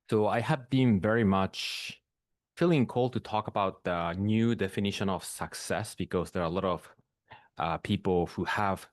So I have been very much feeling called to talk about the new definition of success because there are a lot of people who have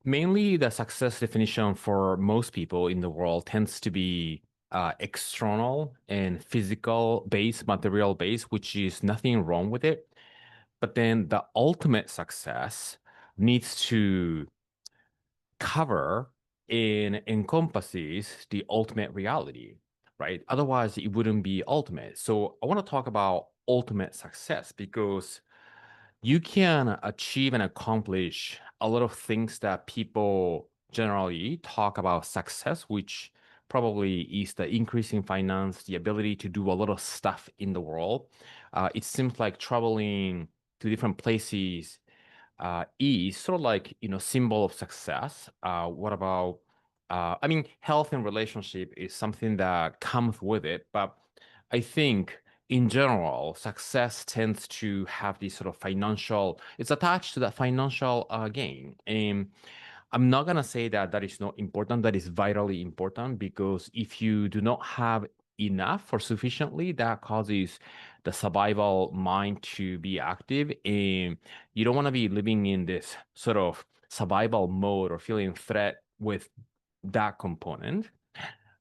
mainly the success definition for most people in the world tends to be external and physical based, material based, which is nothing wrong with it. But then the ultimate success needs to cover and encompasses the ultimate reality, right? Otherwise, it wouldn't be ultimate. So I want to talk about ultimate success because you can achieve and accomplish a lot of things that people generally talk about success, which probably is the increase in finance, the ability to do a lot of stuff in the world. It seems like traveling to different places is sort of like, symbol of success. What about, I mean, health and relationship is something that comes with it, but I think in general, success tends to have this sort of financial, it's attached to that financial gain. And I'm not going to say that that is not important, that is vitally important, because if you do not have enough or sufficiently, that causes the survival mind to be active. And you don't want to be living in this sort of survival mode or feeling threat with that component.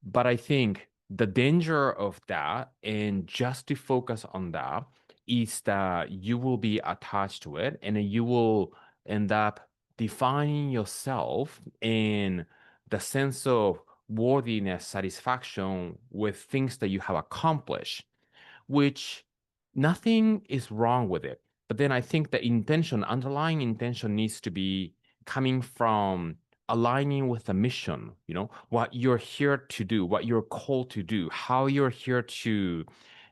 But I think the danger of that, and just to focus on that, is that you will be attached to it and you will end up defining yourself in the sense of worthiness, satisfaction with things that you have accomplished, which nothing is wrong with it. But then I think the intention, underlying intention needs to be coming from aligning with the mission, what you're here to do, what you're called to do, how you're here to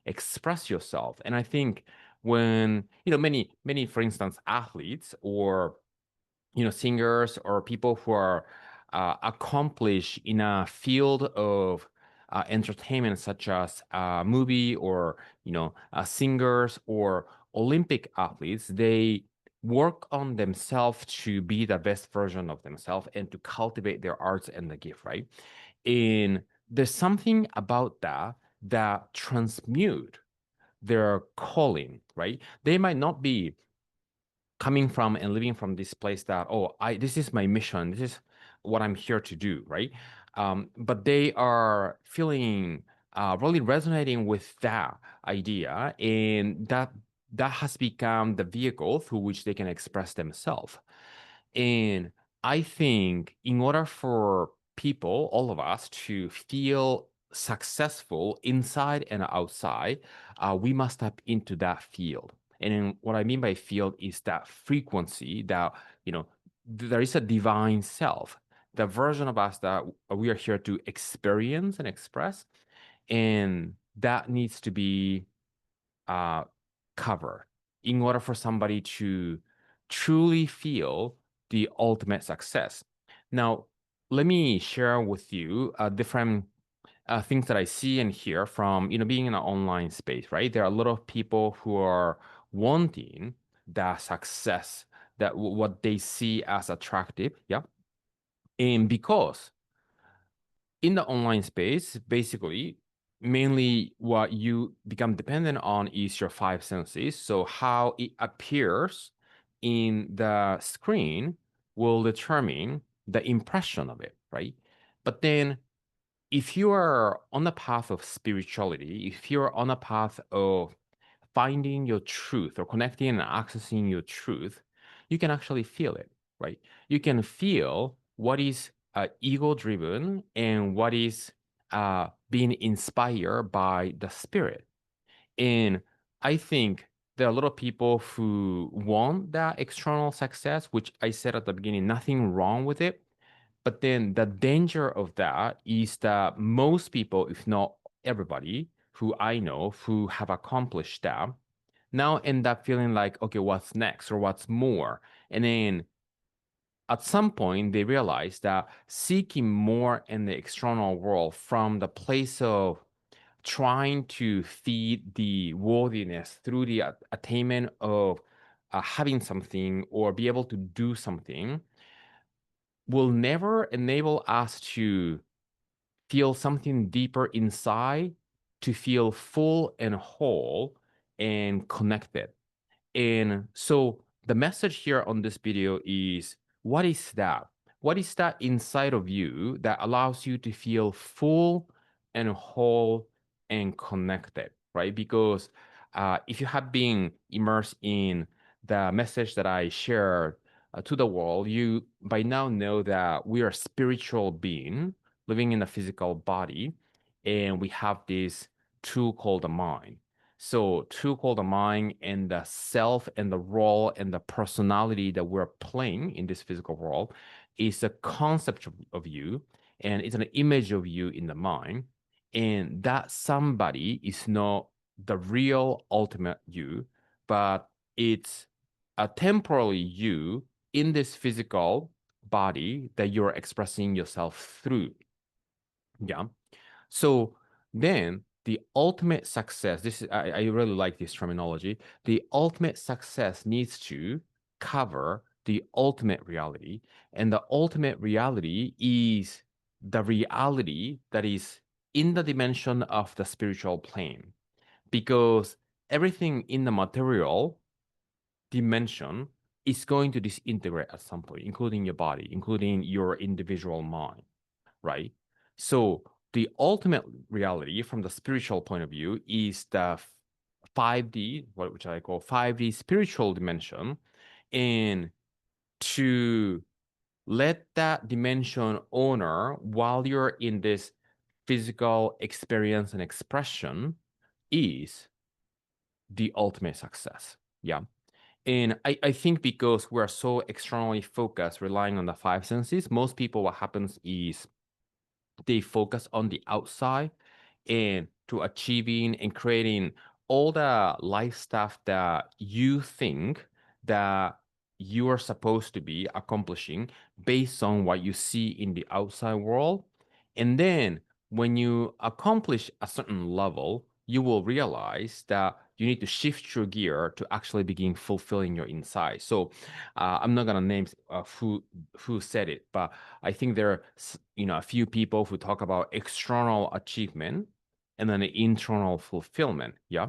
express yourself. And I think when, many, for instance, athletes or singers or people who are accomplished in a field of entertainment, such as movie or singers or Olympic athletes, they work on themselves to be the best version of themselves and to cultivate their arts and the gift, right? And there's something about that that transmute their calling, right? They might not be coming from and living from this place that, oh, I this is my mission, this is what I'm here to do, right? But they are feeling really resonating with that idea, and that has become the vehicle through which they can express themselves. And I think in order for people, all of us, to feel successful inside and outside, we must tap into that field. And then what I mean by field is that frequency that, there is a divine self, the version of us that we are here to experience and express. And that needs to be uh, covered in order for somebody to truly feel the ultimate success. Now, let me share with you different things that I see and hear from, being in an online space, right? There are a lot of people who are wanting that success, that what they see as attractive, yeah. And because in the online space, basically, mainly what you become dependent on is your five senses. So how it appears in the screen will determine the impression of it, right? But then if you are on the path of spirituality, if you're on a path of finding your truth or connecting and accessing your truth, you can actually feel it, right? You can feel what is ego driven and what is being inspired by the spirit. And I think there are a lot of people who want that external success, which I said at the beginning, nothing wrong with it. But then the danger of that is that most people, if not everybody, who I know who have accomplished that, now end up feeling like, okay, what's next or what's more? And then at some point, they realize that seeking more in the external world from the place of trying to feed the worthiness through the attainment of having something or be able to do something will never enable us to feel something deeper inside, to feel full and whole and connected. And so the message here on this video is, what is that? What is that inside of you that allows you to feel full and whole and connected, right? Because if you have been immersed in the message that I shared to the world, you by now know that we are a spiritual being living in a physical body, and we have this tool called the mind. So to call the mind and the self and the role and the personality that we're playing in this physical world is a concept of you, and it's an image of you in the mind. And that somebody is not the real ultimate you, but it's a temporary you in this physical body that you're expressing yourself through. Yeah. So then the ultimate success, this is, I really like this terminology. The ultimate success needs to cover the ultimate reality. And the ultimate reality is the reality that is in the dimension of the spiritual plane. Because everything in the material dimension is going to disintegrate at some point, including your body, including your individual mind, right? So the ultimate reality from the spiritual point of view is the 5D, which I call 5D spiritual dimension, and to let that dimension honor while you're in this physical experience and expression is the ultimate success. Yeah. And I think because we're so externally focused, relying on the five senses, most people, what happens is they focus on the outside and to achieving and creating all the life stuff that you think that you are supposed to be accomplishing based on what you see in the outside world. And then when you accomplish a certain level, you will realize that you need to shift your gear to actually begin fulfilling your inside. So I'm not gonna name who said it, but I think there are a few people who talk about external achievement and then the internal fulfillment. Yeah.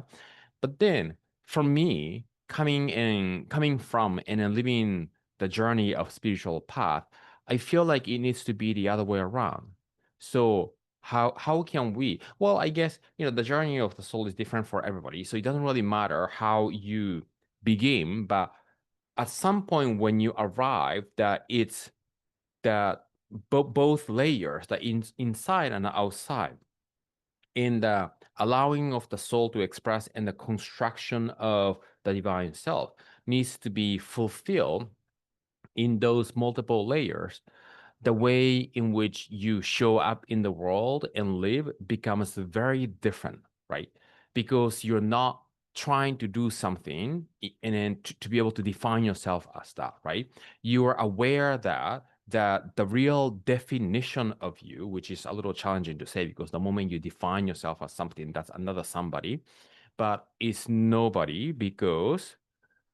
But then for me, coming from and then living the journey of spiritual path, I feel like it needs to be the other way around. So how can we? Well, I guess the journey of the soul is different for everybody. So it doesn't really matter how you begin, but at some point when you arrive, that it's that both layers, the inside and the outside, in the allowing of the soul to express and the construction of the divine self needs to be fulfilled in those multiple layers. The way in which you show up in the world and live becomes very different, right? Because you're not trying to do something and then to be able to define yourself as that, right? You are aware that the real definition of you, which is a little challenging to say because the moment you define yourself as something, that's another somebody, but it's nobody because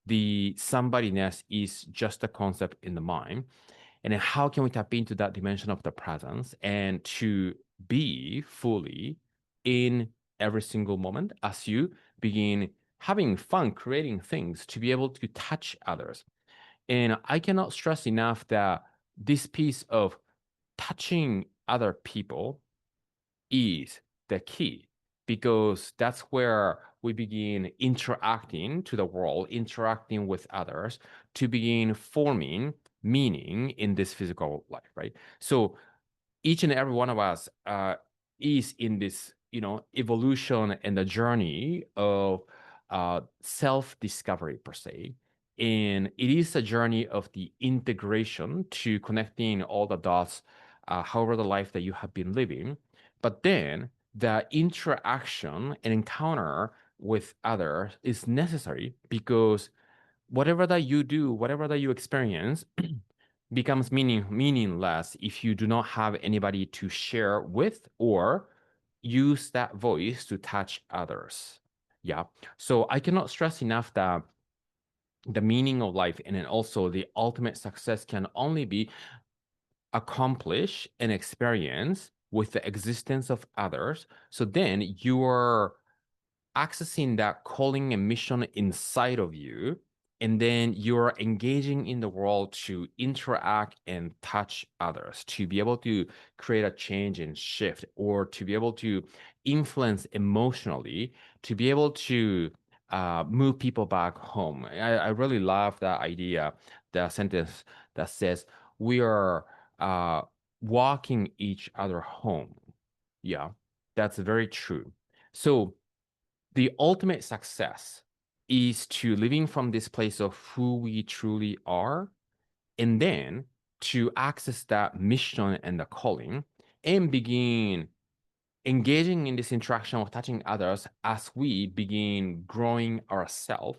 the somebodyness is just a concept in the mind. And then how can we tap into that dimension of the presence and to be fully in every single moment as you begin having fun creating things to be able to touch others. And I cannot stress enough that this piece of touching other people is the key, because that's where we begin interacting to the world, interacting with others to begin forming meaning in this physical life, right? So each and every one of us is in this, evolution and the journey of self-discovery per se. And it is a journey of the integration to connecting all the dots, however the life that you have been living. But then the interaction and encounter with others is necessary because whatever that you do, whatever that you experience, becomes meaningless if you do not have anybody to share with or use that voice to touch others. Yeah. So I cannot stress enough that the meaning of life and then also the ultimate success can only be accomplished and experienced with the existence of others. So then you are accessing that calling and mission inside of you, and then you're engaging in the world to interact and touch others, to be able to create a change and shift, or to be able to influence emotionally, to be able to move people back home. I really love that idea, the sentence that says we are walking each other home. Yeah, that's very true. So the ultimate success is to living from this place of who we truly are, and then to access that mission and the calling and begin engaging in this interaction of touching others as we begin growing ourselves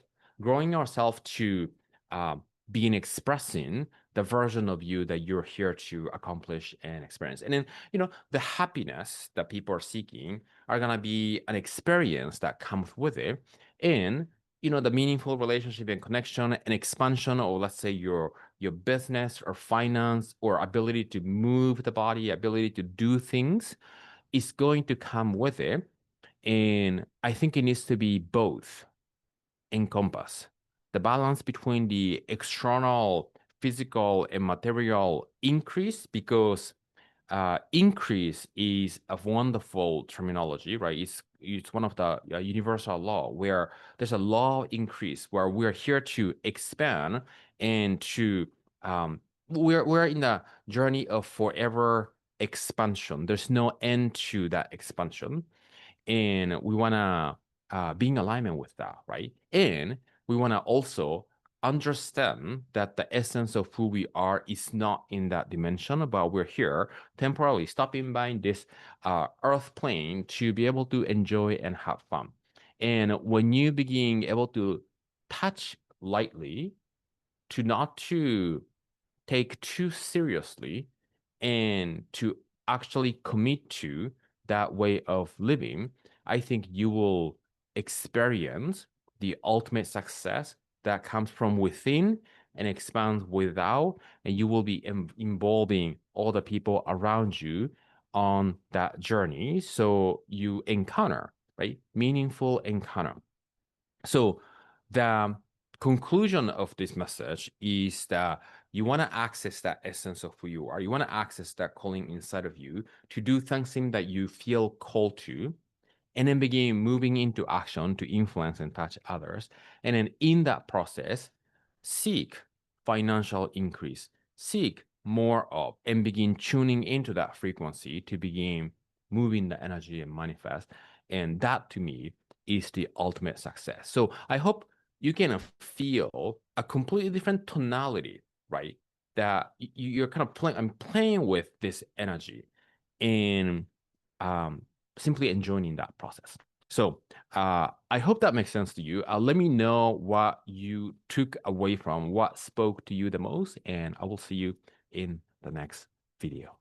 to uh, begin expressing the version of you that you're here to accomplish and experience. And then, the happiness that people are seeking are going to be an experience that comes with it. And, the meaningful relationship and connection and expansion of, let's say, your business or finance or ability to move the body, ability to do things is going to come with it. And I think it needs to be both encompass the balance between the external physical and material increase, because increase is a wonderful terminology, right? It's one of the universal law where there's a law of increase where we're here to expand and to we're in the journey of forever expansion. There's no end to that expansion, and we want to be in alignment with that, right? And we want to also understand that the essence of who we are is not in that dimension, but we're here temporarily stopping by this earth plane to be able to enjoy and have fun. And when you begin able to touch lightly, to not to take too seriously, and to actually commit to that way of living, I think you will experience the ultimate success that comes from within and expands without, and you will be involving all the people around you on that journey. So you encounter, right? Meaningful encounter. So the conclusion of this message is that you want to access that essence of who you are. You want to access that calling inside of you to do something that you feel called to, and then begin moving into action to influence and touch others. And then in that process, seek financial increase, seek more of, and begin tuning into that frequency to begin moving the energy and manifest. And that to me is the ultimate success. So I hope you can feel a completely different tonality, right? That you're kind of playing, I'm playing with this energy and simply enjoying that process. So I hope that makes sense to you. Let me know what you took away from, what spoke to you the most, and I will see you in the next video.